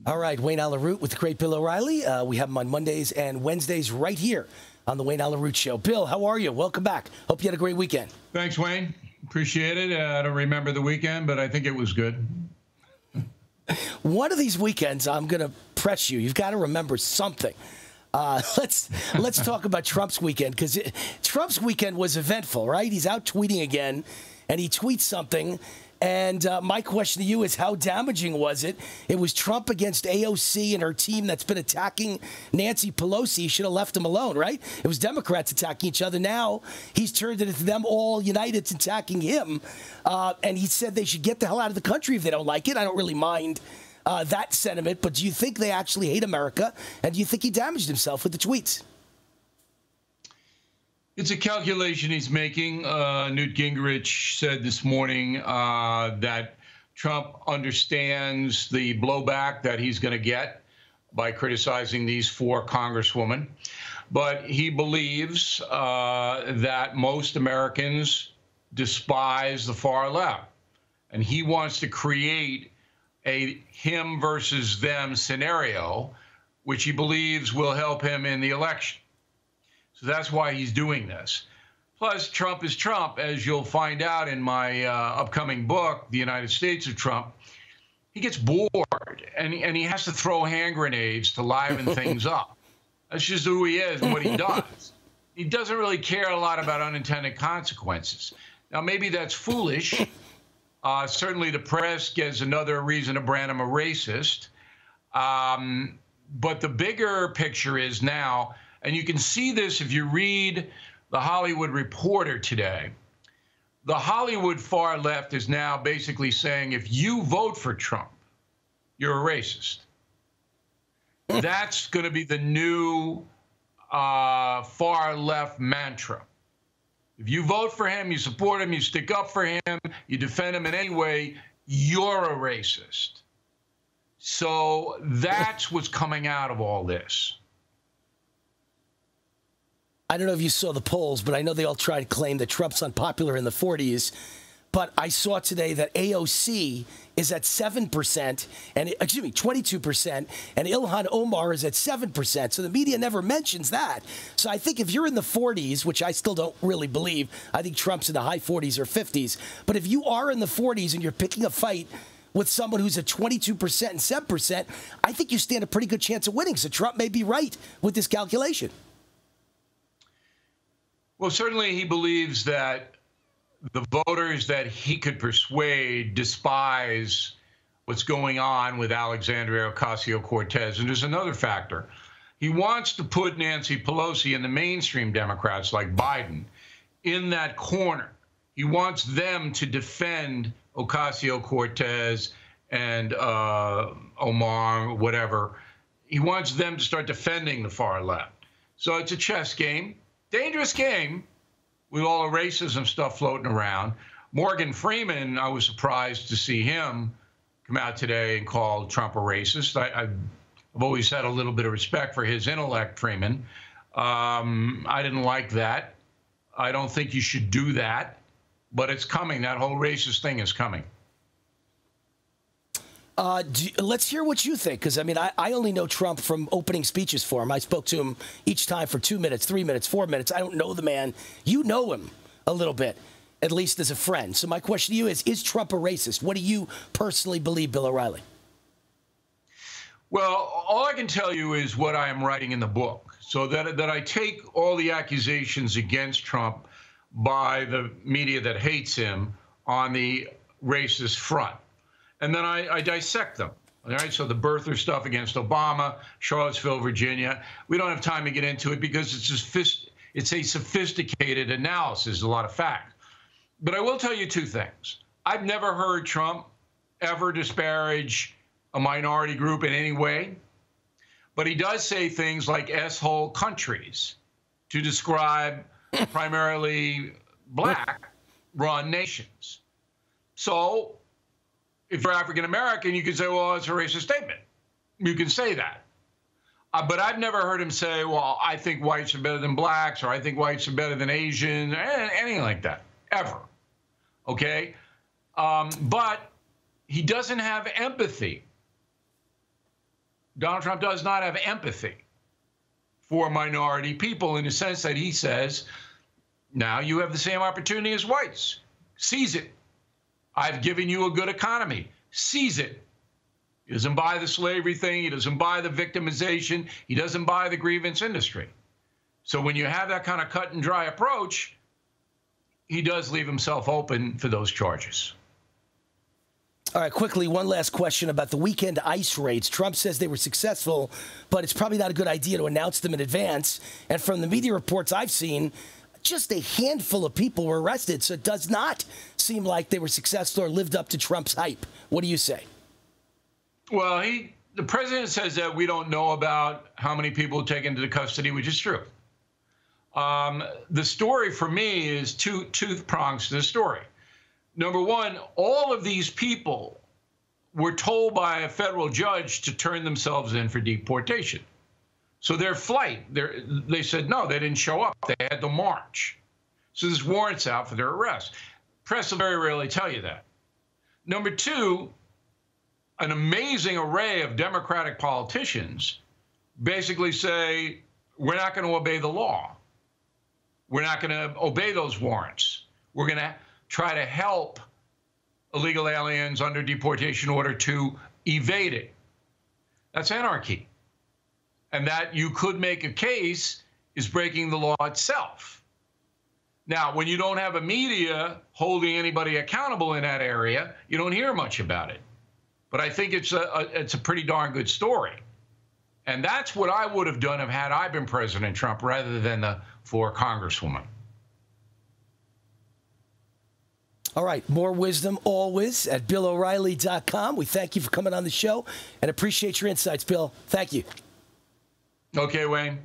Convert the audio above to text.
All right, Wayne Allyn Root with the great Bill O'Reilly. We have him on Mondays and Wednesdays right here on the Wayne Allyn Root Show. Bill, how are you? Welcome back. Hope you had a great weekend. Thanks, Wayne. Appreciate it. I don't remember the weekend, but I think it was good. One of these weekends, I'm going to press you. You've got to remember something. Let's talk about Trump's weekend, because Trump's weekend was eventful, right? He's out tweeting again, and he tweets something. And my question to you is, how damaging was it? It was Trump against AOC and her team that's been attacking Nancy Pelosi. He should have left them alone, right? It was Democrats attacking each other. Now he's turned it into them all united attacking him. And he said they should get the hell out of the country if they don't like it. I don't really mind that sentiment. But do you think they actually hate America? And do you think he damaged himself with the tweets? It's a calculation he's making. Newt Gingrich said this morning that Trump understands the blowback that he's going to get by criticizing these 4 congresswomen. But he believes that most Americans despise the far left. And he wants to create a him versus them scenario, which he believes will help him in the election. So that's why he's doing this. Plus, Trump is Trump, as you'll find out in my upcoming book, The United States of Trump. He gets bored, and he has to throw hand grenades to liven things up. That's just who he is and what he does. He doesn't really care a lot about unintended consequences. Now, maybe that's foolish. Certainly the press gets another reason to brand him a racist. But the bigger picture is now, and you can see this if you read The Hollywood Reporter today. The Hollywood far left is now basically saying, if you vote for Trump, you're a racist. That's going to be the new far left mantra. If you vote for him, you support him, you stick up for him, you defend him in any way, you're a racist. So that's what's coming out of all this. I don't know if you saw the polls, but I know they all try to claim that Trump's unpopular in the 40s. But I saw today that AOC is at 7%, and 22%, and Ilhan Omar is at 7%. So the media never mentions that. So I think if you're in the 40s, which I still don't really believe, I think Trump's in the high 40s or 50s. But if you are in the 40s and you're picking a fight with someone who's at 22% and 7%, I think you stand a pretty good chance of winning. So Trump may be right with this calculation. Well, certainly he believes that the voters that he could persuade despise what's going on with Alexandria Ocasio-Cortez. And there's another factor. He wants to put Nancy Pelosi and the mainstream Democrats like Biden in that corner. He wants them to defend Ocasio-Cortez and Omar, whatever. He wants them to start defending the far left. So it's a chess game, dangerous game, with all the racism stuff floating around. Morgan Freeman, I was surprised to see him come out today and call Trump a racist. I've always had a little bit of respect for his intellect, Freeman. I didn't like that. I don't think you should do that, but it's coming. That whole racist thing is coming. Let's hear what you think, because, I mean, I only know Trump from opening speeches for him. I spoke to him each time for 2 minutes, 3 minutes, 4 minutes. I don't know the man. You know him a little bit, at least as a friend. So my question to you is Trump a racist? What do you personally believe, Bill O'Reilly? Well, all I can tell you is what I am writing in the book, so that I take all the accusations against Trump by the media that hates him on the racist front. And then I dissect them. All right. So the birther stuff against Obama, Charlottesville, Virginia. We don't have time to get into it because it's a sophisticated analysis, a lot of facts. But I will tell you 2 things. I've never heard Trump ever disparage a minority group in any way. But he does say things like S-hole countries to describe primarily black-run nations. So if you're African-American, you can say, well, it's a racist statement. You can say that. But I've never heard him say, well, I think whites are better than blacks, or I think whites are better than Asians, anything like that, ever. Okay? But he doesn't have empathy Donald Trump does not have empathy for minority people in the sense that he says, now you have the same opportunity as whites. Seize it. I've given you a good economy. Seize it. He doesn't buy the slavery thing. He doesn't buy the victimization. He doesn't buy the grievance industry. So when you have that kind of cut and dry approach, he does leave himself open for those charges. All right, quickly, one last question about the weekend ICE raids. Trump says they were successful, but it's probably not a good idea to announce them in advance. And from the media reports I've seen, just a handful of people were arrested, so it does not seem like they were successful or lived up to Trump's hype. What do you say? Well, the president says that we don't know about how many people taken into custody, which is true. The story for me is two prongs to the story. Number one, all of these people were told by a federal judge to turn themselves in for deportation. So their flight, they said no, they didn't show up. They had to march. So there's warrants out for their arrest. Press will very rarely tell you that. Number two, an amazing array of Democratic politicians basically say, we're not going to obey the law. We're not going to obey those warrants. We're going to try to help illegal aliens under deportation order to evade it. That's anarchy. And that you could make a case is breaking the law itself. Now, when you don't have a media holding anybody accountable in that area, you don't hear much about it. But I think it's a pretty darn good story. And that's what I would have done had I been President Trump rather than the 4 Congresswomen. All right, more wisdom always at BillO'Reilly.com. We thank you for coming on the show and appreciate your insights, Bill. Thank you. Okay, Wayne.